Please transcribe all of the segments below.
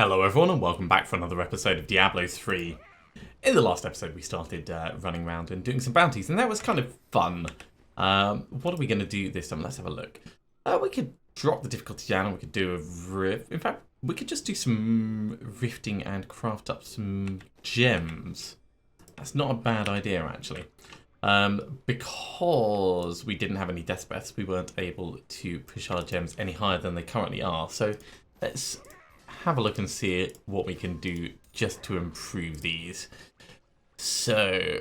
Hello everyone and welcome back for another episode of Diablo 3. In the last episode we started running around and doing some bounties and that was kind of fun. What are we going to do this time? Let's have a look. We could drop the difficulty down and we could do a rift. In fact, we could just do some rifting and craft up some gems. That's not a bad idea actually. Because we didn't have any death breaths, we weren't able to push our gems any higher than they currently are. So let's have a look and see what we can do just to improve these. So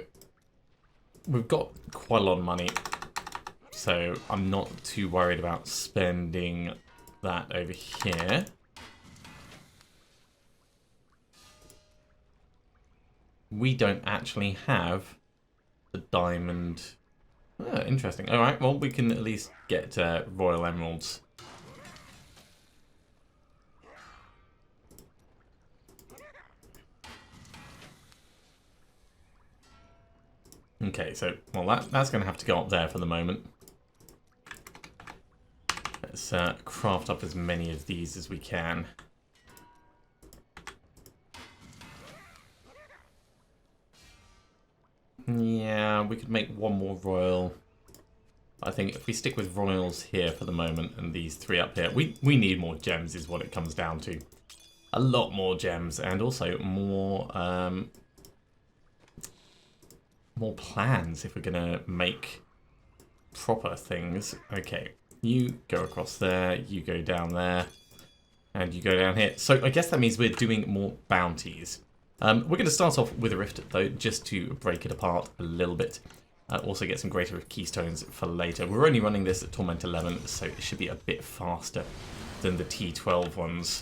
we've got quite a lot of money, so I'm not too worried about spending that over here. We don't actually have the diamond. Oh, interesting. All right, well, we can at least get royal emeralds. Okay, so, well, that's going to have to go up there for the moment. Let's craft up as many of these as we can. Yeah, we could make one more royal. I think if we stick with royals here for the moment and these three up here, we need more gems is what it comes down to. A lot more gems and also more plans if we're gonna make proper things. Okay, you go across there, you go down there, and you go down here. So I guess that means we're doing more bounties. We're going to start off with a rift though, just to break it apart a little bit. Also get some greater keystones for later. We're only running this at Torment 11, so it should be a bit faster than the T12 ones.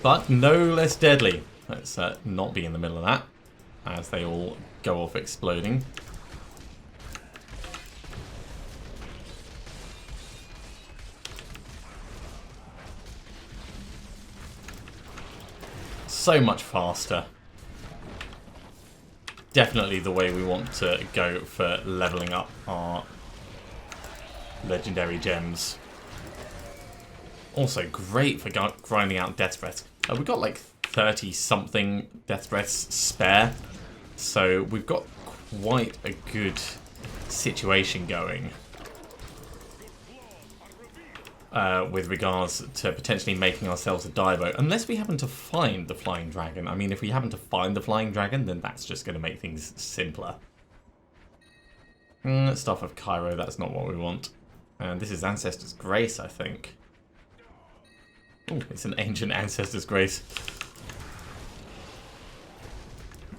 But no less deadly. Let's not be in the middle of that, as they all go off exploding. So much faster. Definitely the way we want to go for leveling up our legendary gems. Also great for grinding out death breaths. We've got like 30 something death breaths spare, so we've got quite a good situation going with regards to potentially making ourselves a dive boat, unless we happen to find the flying dragon. I mean, if we happen to find the flying dragon, then that's just going to make things simpler. Stuff of Cairo, that's not what we want. And this is Ancestor's Grace, I think. Oh, it's an ancient Ancestor's Grace.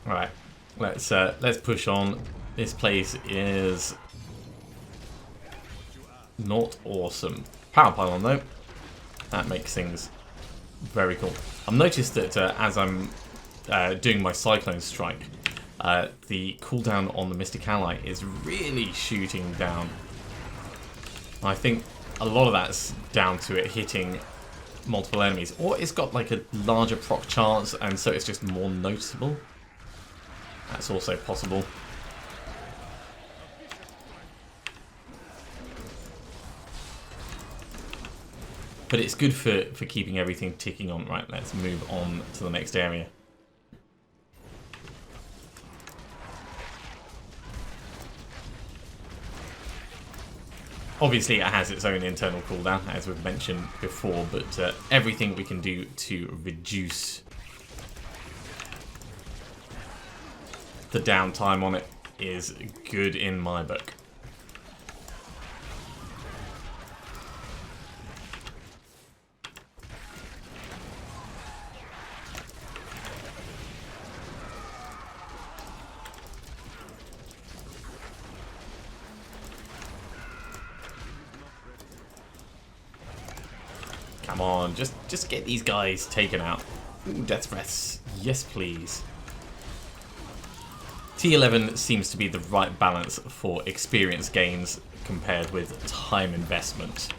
Alright, let's push on. This place is not awesome. Power pylon though, that makes things very cool. I've noticed that as I'm doing my Cyclone Strike, the cooldown on the Mystic Ally is really shooting down. I think a lot of that's down to it hitting multiple enemies, or it's got like a larger proc chance and so it's just more noticeable. That's also possible. But it's good for keeping everything ticking on. Right, let's move on to the next area. Obviously, it has its own internal cooldown, as we've mentioned before, but everything we can do to reduce the downtime on it is good in my book. Come on, just get these guys taken out. Ooh, death breaths. Yes, please. T11 seems to be the right balance for experience gains compared with time investment.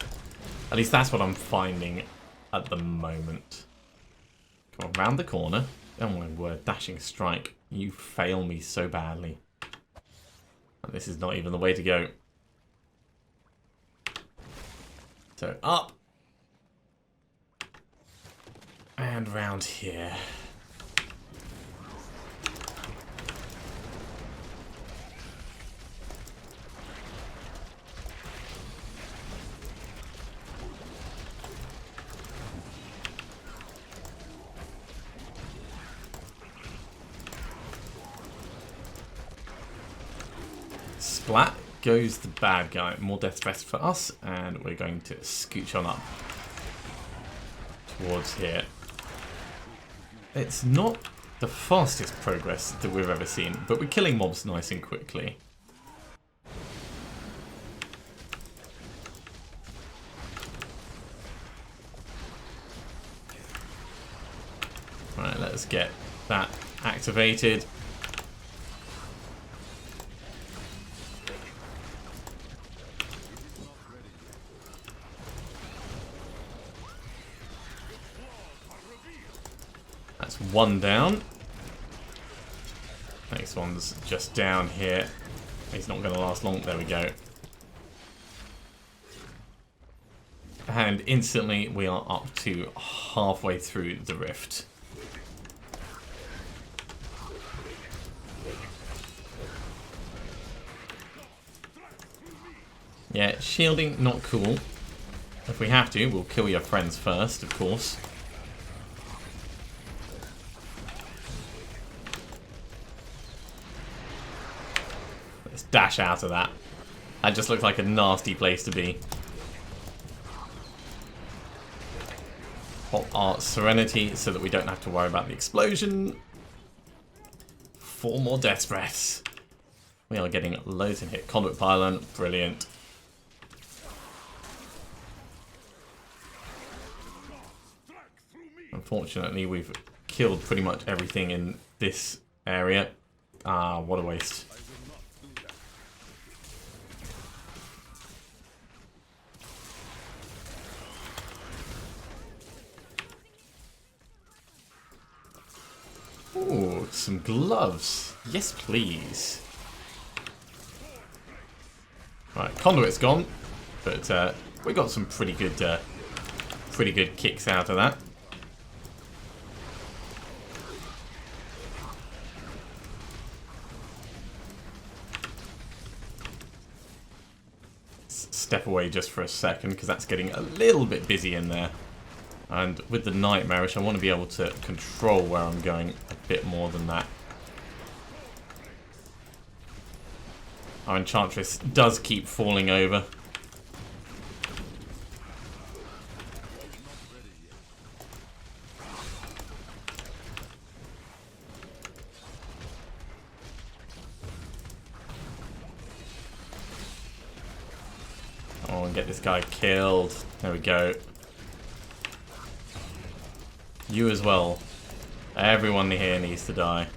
At least that's what I'm finding at the moment. Come on, round the corner. Oh my word, dashing strike. You fail me so badly. And this is not even the way to go. So up. And round here. Splat goes the bad guy. More death threats for us, and we're going to scooch on up towards here. It's not the fastest progress that we've ever seen, but we're killing mobs nice and quickly. Right, let's get that activated. That's one down. Next one's just down here. He's not going to last long. There we go. And instantly we are up to halfway through the rift. Yeah, shielding, not cool. If we have to, we'll kill your friends first, of course. Let's dash out of that. That just looks like a nasty place to be. Pop our Serenity so that we don't have to worry about the explosion. 4 more death breaths. We are getting loads in hit. Conduit pylon, brilliant. Unfortunately, we've killed pretty much everything in this area. Ah, what a waste. Ooh, some gloves. Yes, please. Right, Conduit's gone, but we got some pretty good kicks out of that. Step away just for a second because that's getting a little bit busy in there. And with the Nightmarish, I want to be able to control where I'm going a bit more than that. Our Enchantress does keep falling over. Oh, and get this guy killed. There we go. You as well. Everyone here needs to die.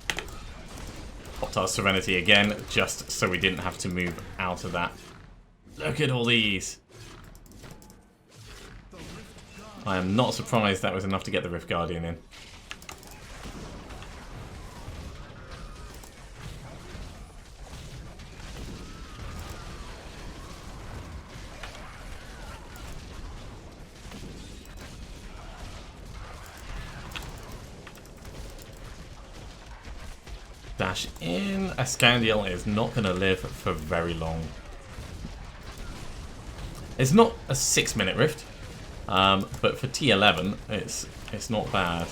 Popped our Serenity again, just so we didn't have to move out of that. Look at all these. I am not surprised that was enough to get the Rift Guardian in. Dash in. Ascandiel is not going to live for very long. It's not a 6-minute rift, but for T11, it's not bad.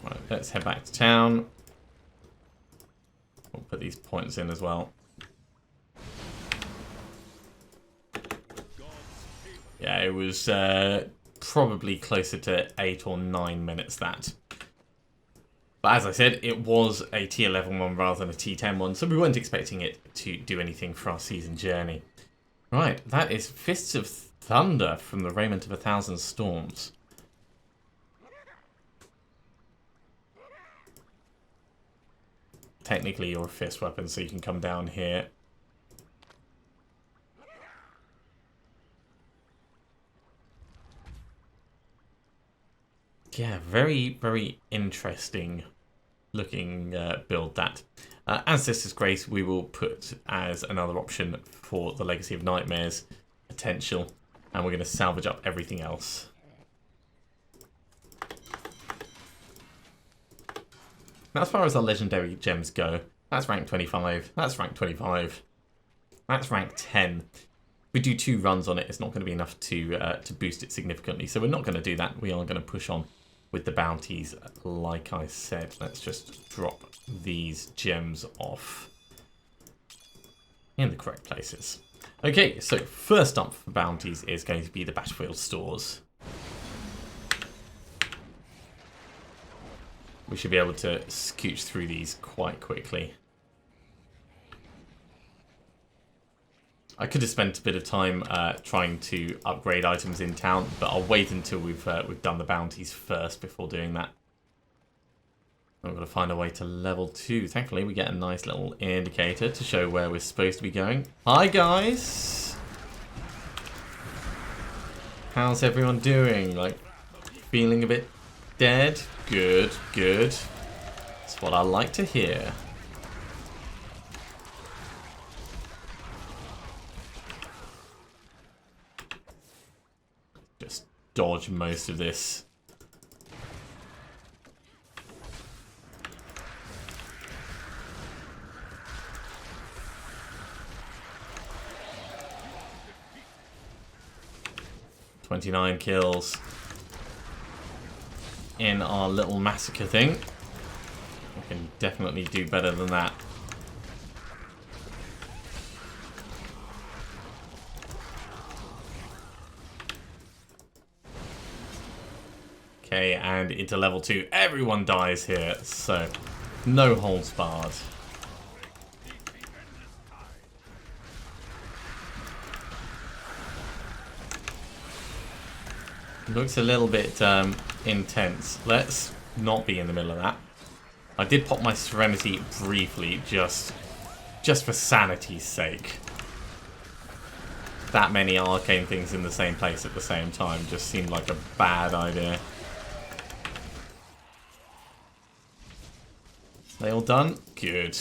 Right, let's head back to town. We'll put these points in as well. Yeah, it was probably closer to 8 or 9 minutes that. But as I said, it was a T11 one rather than a T10 one, so we weren't expecting it to do anything for our season journey. Right, that is Fists of Thunder from the Raiment of 1,000 Storms. Technically you're a fist weapon, so you can come down here. Yeah, very, very interesting looking build that. Ancestor's Grace we will put as another option for the Legacy of Nightmares potential, and we're going to salvage up everything else. Now, as far as our legendary gems go, that's rank 25, that's rank 25, that's rank 10. If we do 2 runs on it, it's not going to be enough to boost it significantly, so we're not going to do that. We are going to push on with the bounties, like I said. Let's just drop these gems off in the correct places. Okay, so first up for bounties is going to be the battlefield stores. We should be able to scooch through these quite quickly. I could have spent a bit of time trying to upgrade items in town, but I'll wait until we've done the bounties first before doing that. I've got to find a way to level 2. Thankfully, we get a nice little indicator to show where we're supposed to be going. Hi, guys! How's everyone doing? Like, feeling a bit dead? Good, good. That's what I like to hear. Just dodge most of this. "29 kills in our little massacre thing. We can definitely do better than that. Okay, and into level 2. Everyone dies here, so no holds barred. Looks a little bit intense. Let's not be in the middle of that. I did pop my Serenity briefly, just for sanity's sake. That many arcane things in the same place at the same time just seemed like a bad idea. They all done? Good.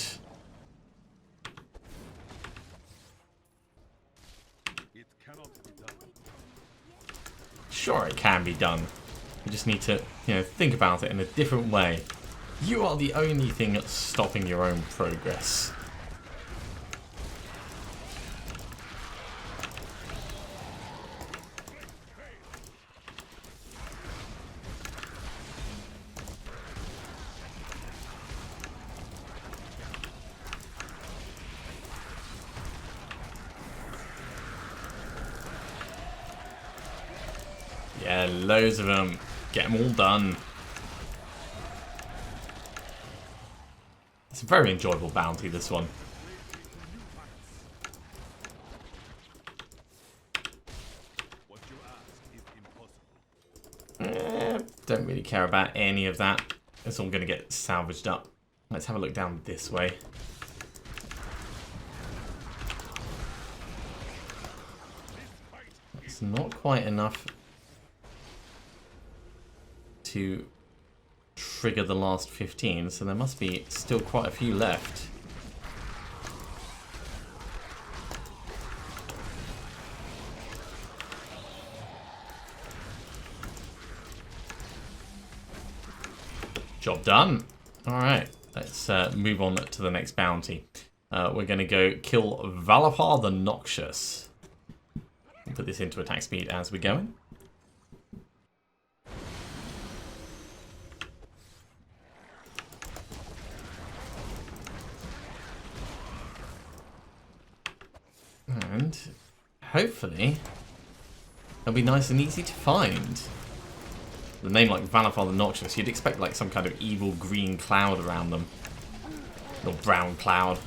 Sure, it can be done. You just need to, think about it in a different way. You are the only thing that's stopping your own progress. Yeah, loads of them. Get them all done. It's a very enjoyable bounty, this one. Don't really care about any of that. It's all going to get salvaged up. Let's have a look down this way. It's not quite enough to trigger the last 15, so there must be still quite a few left. Job done. Alright, let's move on to the next bounty. We're going to go kill Valapar the Noxious. Put this into attack speed as we're going. And hopefully they'll be nice and easy to find. The name like Valapar the Noxious, you'd expect like some kind of evil green cloud around them. Or brown cloud.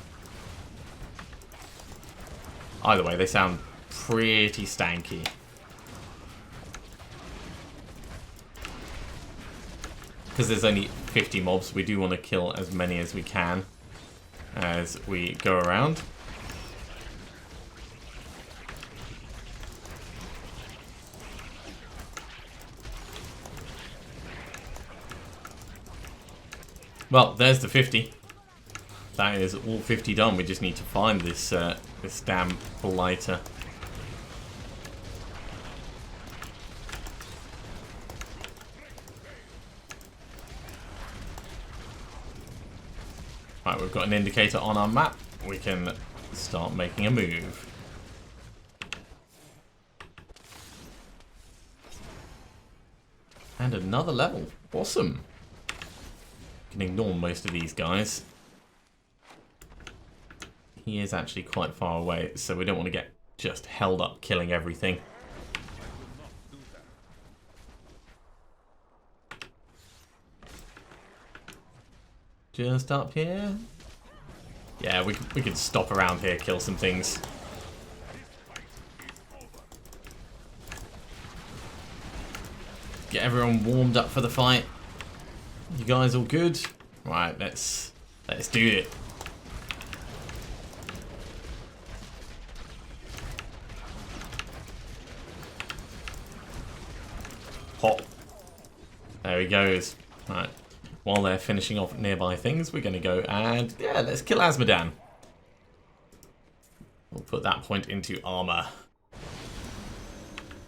Either way, they sound pretty stanky. Because there's only 50 mobs, we do want to kill as many as we can as we go around. Well, there's the 50. That is all 50 done. We just need to find this this damn blighter. Right, we've got an indicator on our map. We can start making a move. And another level. Awesome. Can ignore most of these guys. He is actually quite far away, so we don't want to get just held up killing everything. Just up here. Yeah, we can stop around here, kill some things. Get everyone warmed up for the fight. You guys all good? Right, let's do it. Hop. There he goes. Right. While they're finishing off nearby things, we're going to go and, yeah, let's kill Azmodan. We'll put that point into armor.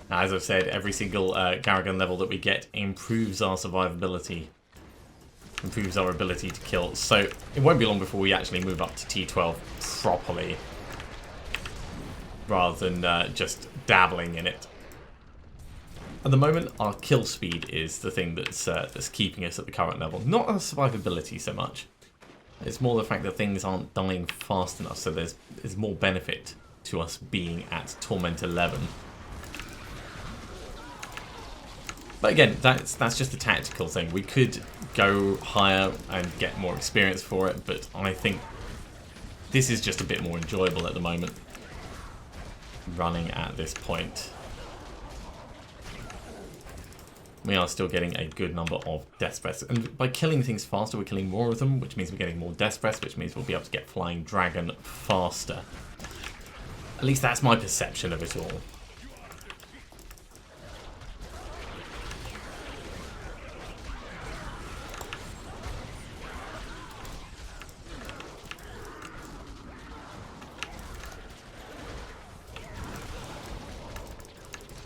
Now, as I've said, every single Garrigan level that we get improves our survivability. Improves our ability to kill. So, it won't be long before we actually move up to T12 properly. Rather than just dabbling in it. At the moment, our kill speed is the thing that's keeping us at the current level. Not our survivability so much. It's more the fact that things aren't dying fast enough, so there's more benefit to us being at Torment 11. But again, that's just a tactical thing. We could go higher and get more experience for it, but I think this is just a bit more enjoyable at the moment. Running at this point. We are still getting a good number of death breaths. And by killing things faster, we're killing more of them, which means we're getting more death breaths, which means we'll be able to get Flying Dragon faster. At least that's my perception of it all.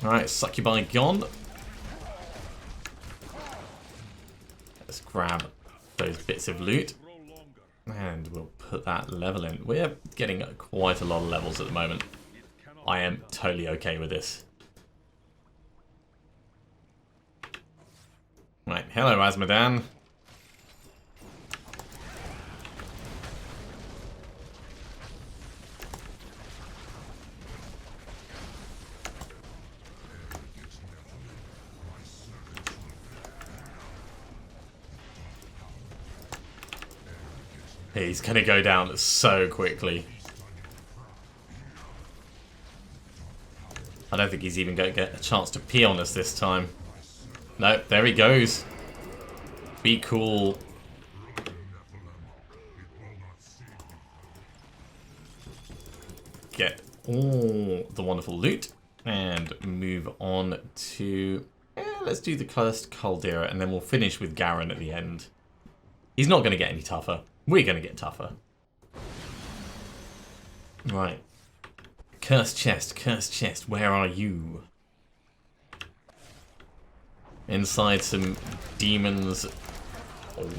Alright, Succubi gone. Let's grab those bits of loot. And we'll put that level in. We're getting quite a lot of levels at the moment. I am totally okay with this. Right, hello Azmodan. He's going to go down so quickly. I don't think he's even going to get a chance to pee on us this time. Nope, there he goes. Be cool. Get all the wonderful loot. And move on to... let's do the Cursed Caldera, and then we'll finish with Garen at the end. He's not going to get any tougher. We're going to get tougher. Right. Cursed chest, where are you? Inside some demons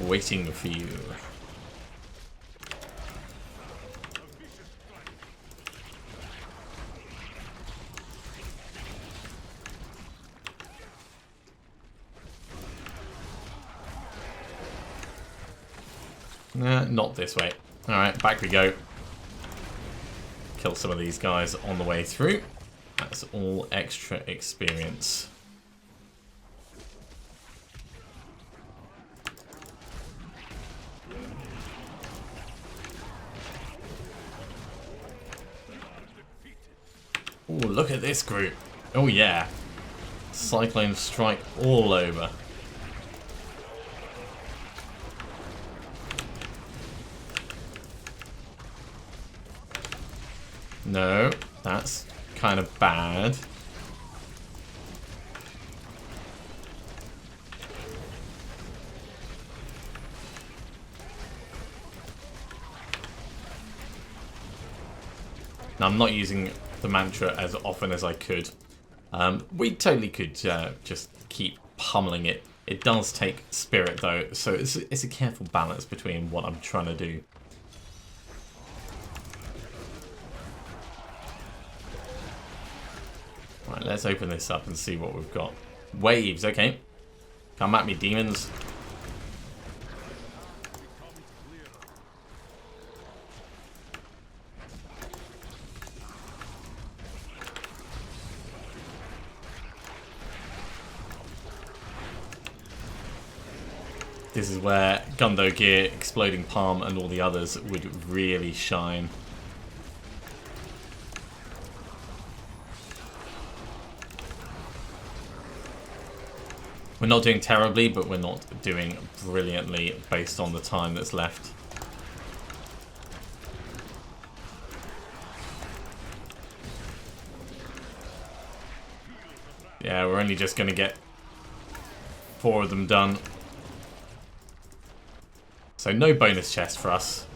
waiting for you. Nah, not this way. Alright, back we go. Kill some of these guys on the way through. That's all extra experience. Oh, look at this group. Oh yeah. Cyclone strike all over. No, that's kind of bad. Now, I'm not using the mantra as often as I could. We totally could just keep pummeling it. It does take spirit though, so it's a careful balance between what I'm trying to do. Right, let's open this up and see what we've got. Waves, okay. Come at me, demons. This is where Gundo Gear, Exploding Palm, and all the others would really shine. We're not doing terribly, but we're not doing brilliantly based on the time that's left. Yeah, we're only just going to get 4 of them done. So no bonus chest for us.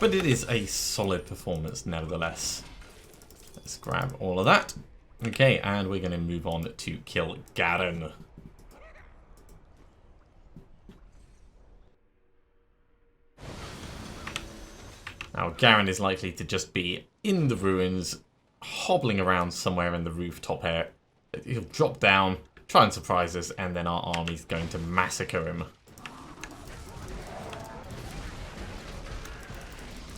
But it is a solid performance nevertheless. Let's grab all of that. Okay, and we're going to move on to kill Garen. Now, Garen is likely to just be in the ruins, hobbling around somewhere in the rooftop area. He'll drop down, try and surprise us, and then our army's going to massacre him.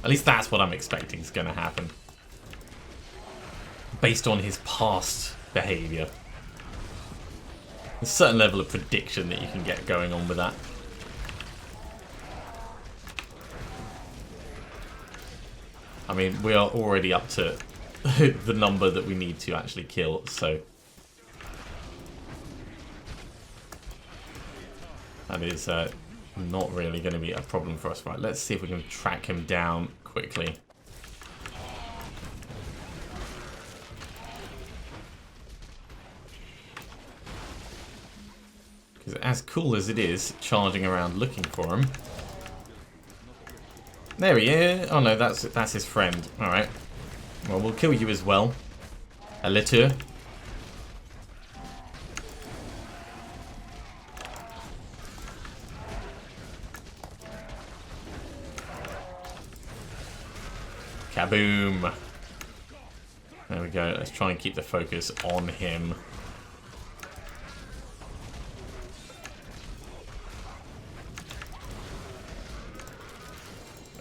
At least that's what I'm expecting is going to happen. Based on his past behaviour. There's a certain level of prediction that you can get going on with that. I mean, we are already up to the number that we need to actually kill, so that is not really going to be a problem for us. Right, let's see if we can track him down quickly. Because as cool as it is, charging around looking for him. There he is. Oh no, that's his friend. Alright. Well, we'll kill you as well. A little. Kaboom. There we go. Let's try and keep the focus on him.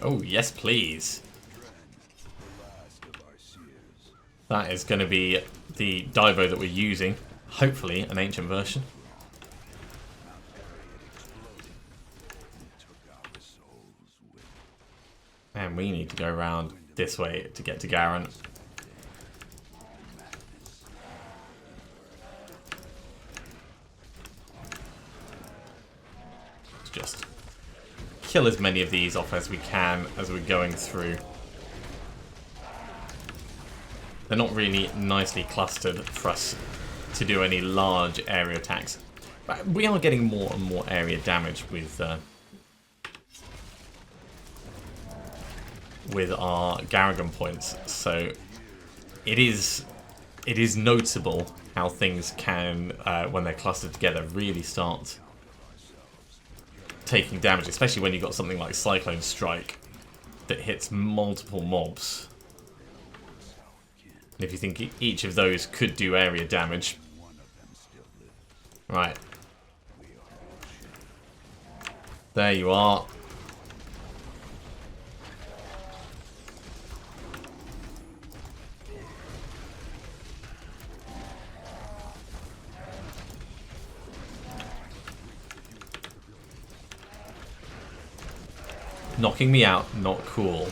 Oh, yes, please. That is going to be the Divo that we're using. Hopefully, an ancient version. And we need to go around this way to get to Garen. Just kill as many of these off as we can as we're going through. They're not really nicely clustered for us to do any large area attacks. But we are getting more and more area damage with our Garrigan points, so it is noticeable how things can, when they're clustered together, really start taking damage, especially when you've got something like Cyclone Strike that hits multiple mobs. And if you think each of those could do area damage. Right. There you are. Knocking me out, not cool.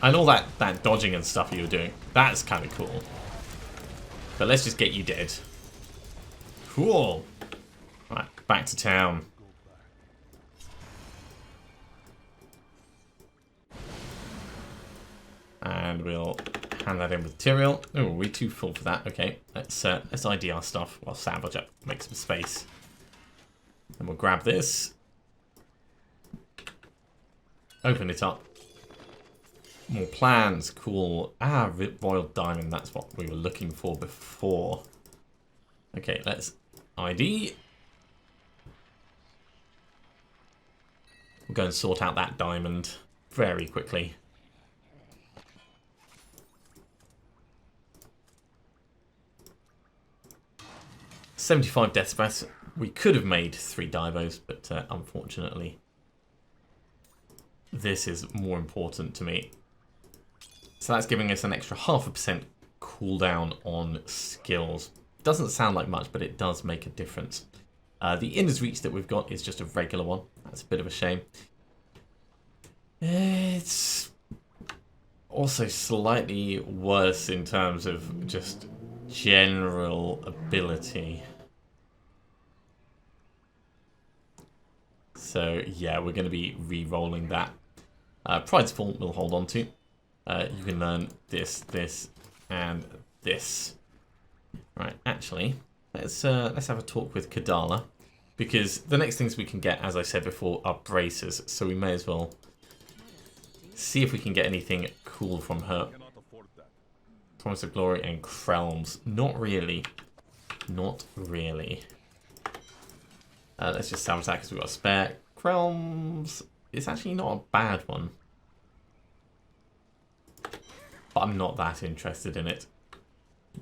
And all that dodging and stuff you were doing, that's kind of cool. But let's just get you dead. Cool. Right, back to town. And we'll hand that in with material. Oh, we're too full for that. Okay, let's ID our stuff. Well, salvage up, make some space. And we'll grab this. Open it up. More plans, cool. Ah, Royal Diamond, that's what we were looking for before. Okay, let's ID. We'll go and sort out that diamond very quickly. $75 death breaths. We could have made 3 divos, but unfortunately, this is more important to me. So that's giving us an extra 0.5% cooldown on skills. Doesn't sound like much, but it does make a difference. The Inner's Reach that we've got is just a regular one. That's a bit of a shame. It's also slightly worse in terms of just general ability. So yeah, we're going to be re-rolling that. Pride's Fall we'll hold on to. You can learn this, this, and this. Right, actually, let's have a talk with Kadala, because the next things we can get, as I said before, are bracers. So we may as well see if we can get anything cool from her. Promise of Glory and Krelms. Not really. Not really. Let's just salvage that because we've got a spare. Krelms is actually not a bad one. But I'm not that interested in it.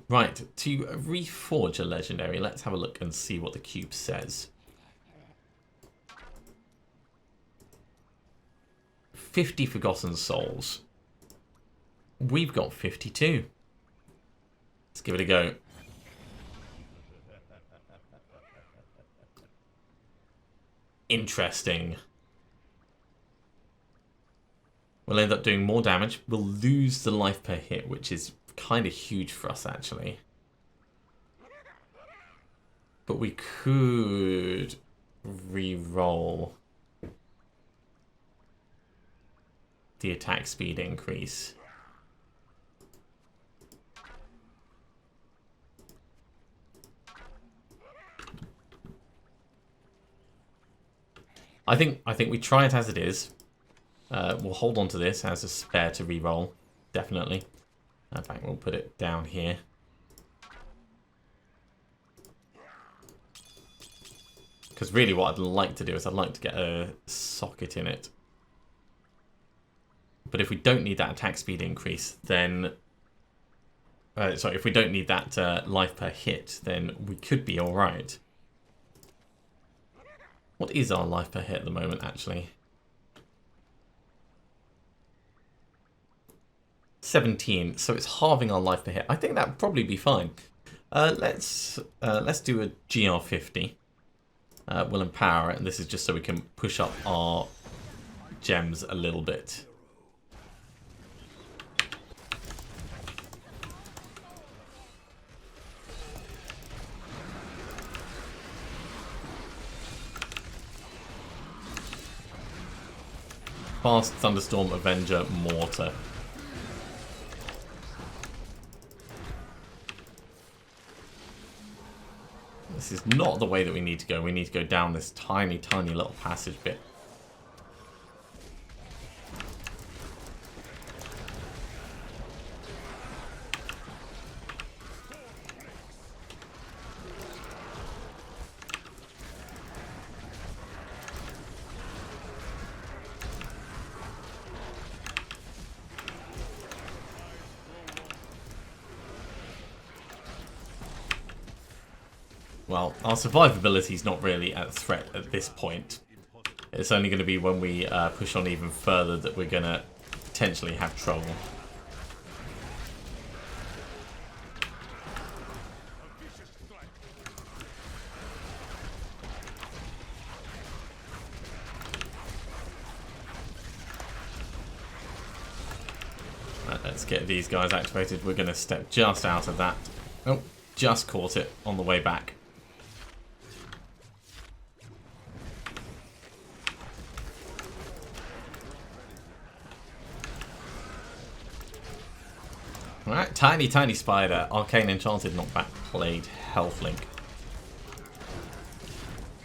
Right, to reforge a legendary, let's have a look and see what the cube says. 50 Forgotten Souls. We've got 52. Let's give it a go. Interesting. We'll end up doing more damage. We'll lose the life per hit, which is kind of huge for us, actually. But we could re-roll the attack speed increase. I think we try it as it is. We'll hold on to this as a spare to re-roll, definitely. In fact, we'll put it down here. Because really what I'd like to do is I'd like to get a socket in it. But if we don't need that attack speed increase, then... sorry, if we don't need that life per hit, then we could be alright. What is our life per hit at the moment, actually? 17, so it's halving our life per hit. I think that would probably be fine. Let's do a GR50. We'll empower it, and this is just so we can push up our gems a little bit. Fast Thunderstorm Avenger Mortar. This is not the way that we need to go. We need to go down this tiny, tiny little passage bit. Well, our survivability is not really a threat at this point. It's only going to be when we push on even further that we're going to potentially have trouble. Right, let's get these guys activated. We're going to step just out of that. Oh, just caught it on the way back. Alright, tiny, tiny spider. Arcane Enchanted knockback played Health Link.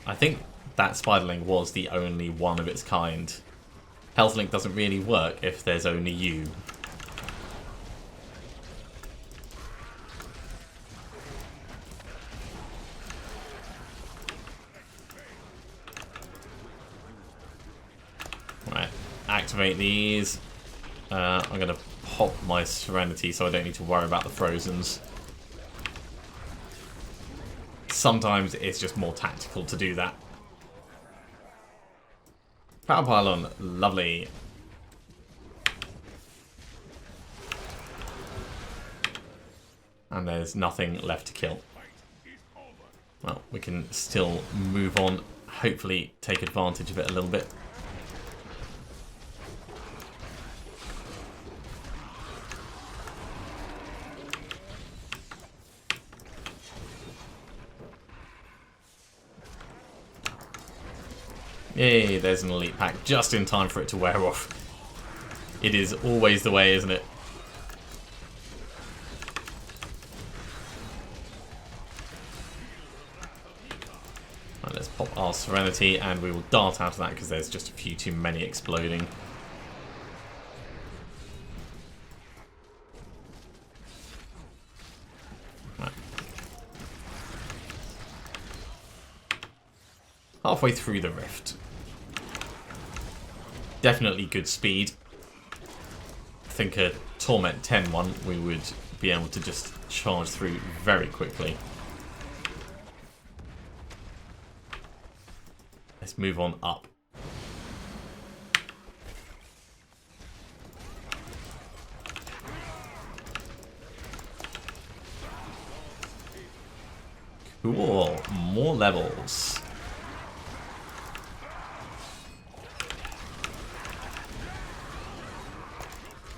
I think that Spiderling was the only one of its kind. Health Link doesn't really work if there's only you. Right, activate these. I'm going to pop my Serenity so I don't need to worry about the Frozens. Sometimes it's just more tactical to do that. Power Pylon, lovely. And there's nothing left to kill. Well, we can still move on, hopefully take advantage of it a little bit. Yay, there's an elite pack just in time for it to wear off. It is always the way, isn't it? Right, let's pop our Serenity and we will dart out of that because there's just a few too many exploding. Right. Halfway through the rift. Definitely good speed. I think a Torment 10 one we would be able to just charge through very quickly. Let's move on up. Cool, more levels.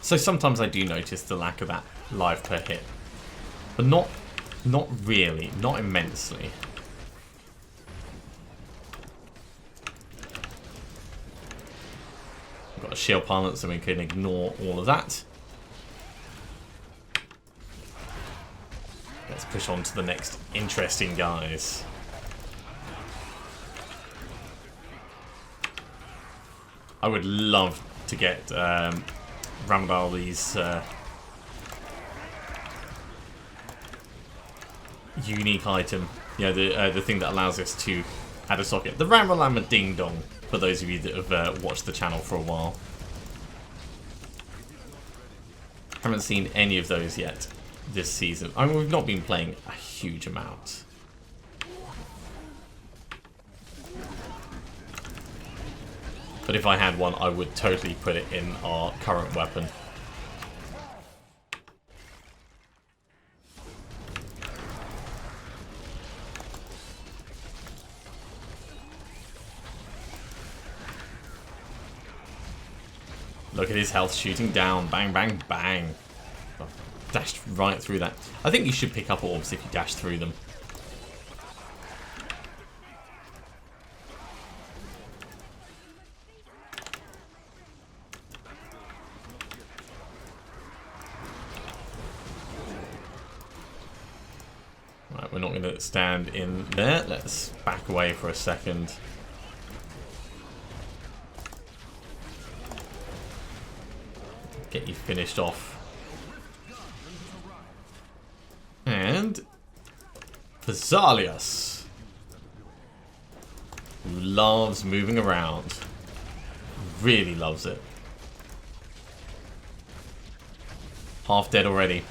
So sometimes I do notice the lack of that life per hit, but not really, not immensely. We've got a shield pilot, so we can ignore all of that. Let's push on to the next interesting guys. I would love to get Rambaldi's unique item, you know, the thing that allows us to add a socket. The Ramalama Ding Dong, for those of you that have watched the channel for a while. Haven't seen any of those yet this season. I mean, we've not been playing a huge amount. But if I had one, I would totally put it in our current weapon. Look at his health shooting down. Bang, bang, bang. Oh, dashed right through that. I think you should pick up orbs if you dash through them. Right, we're not going to stand in there. Let's back away for a second. Get you finished off. And Thessalius, who loves moving around. Really loves it. Half dead already.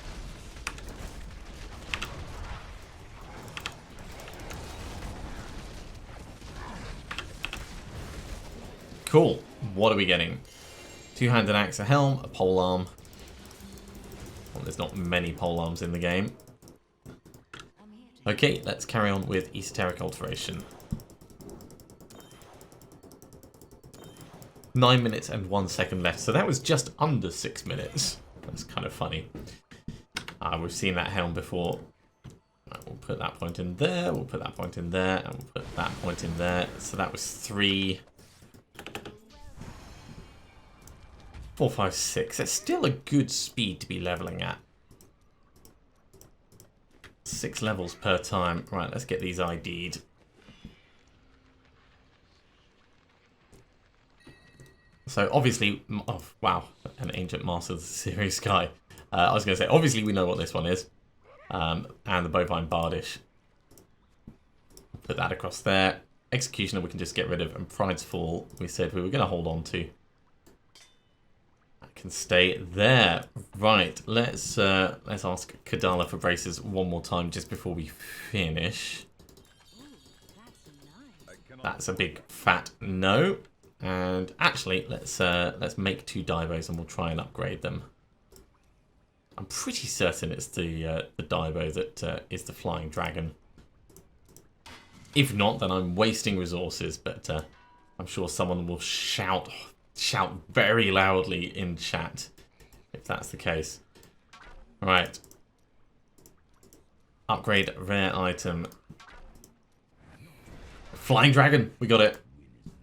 Cool. What are we getting? Two-handed axe, a helm, a polearm. Well, there's not many polearms in the game. Okay, let's carry on with Esoteric Alteration. 9 minutes and 1 second left, so that was just under 6 minutes. That's kind of funny. We've seen that helm before. Right, we'll put that point in there, we'll put that point in there, and we'll put that point in there. So that was 3... 4, 5, 6. That's still a good speed to be leveling at. 6 levels per time. Right, let's get these ID'd. So obviously, oh wow, an Ancient Master of the Serious Sky. I was going to say, obviously we know what this one is. And the Bovine Bardish. Put that across there. Executioner we can just get rid of, and Pride's Fall we said we were going to hold on to. That can stay there. Right, let's ask Kadala for braces one more time just before we finish. That's a big fat no. And actually, let's make 2 Divos and we'll try and upgrade them. I'm pretty certain it's the Divo that is the Flying Dragon. If not, then I'm wasting resources, but I'm sure someone will shout very loudly in chat if that's the case. Right. Upgrade rare item. Flying Dragon, we got it.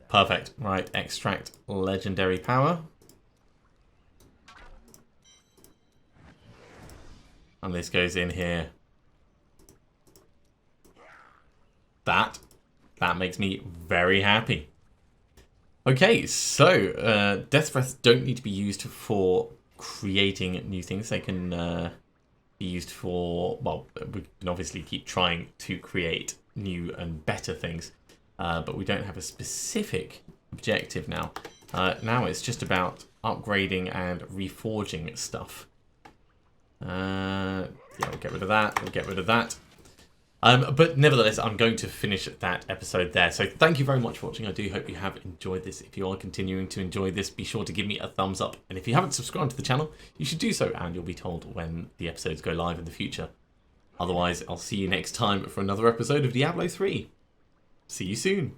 Perfect. Right, extract legendary power. And this goes in here. That makes me very happy. Okay, so Death Breaths don't need to be used for creating new things. They can be used for, well, we can obviously keep trying to create new and better things, but we don't have a specific objective now. Now it's just about upgrading and reforging stuff. Yeah, we'll get rid of that. We'll get rid of that. But nevertheless, I'm going to finish that episode there. So thank you very much for watching. I do hope you have enjoyed this. If you are continuing to enjoy this, be sure to give me a thumbs up. And if you haven't subscribed to the channel, you should do so, and you'll be told when the episodes go live in the future. Otherwise, I'll see you next time for another episode of Diablo 3. See you soon.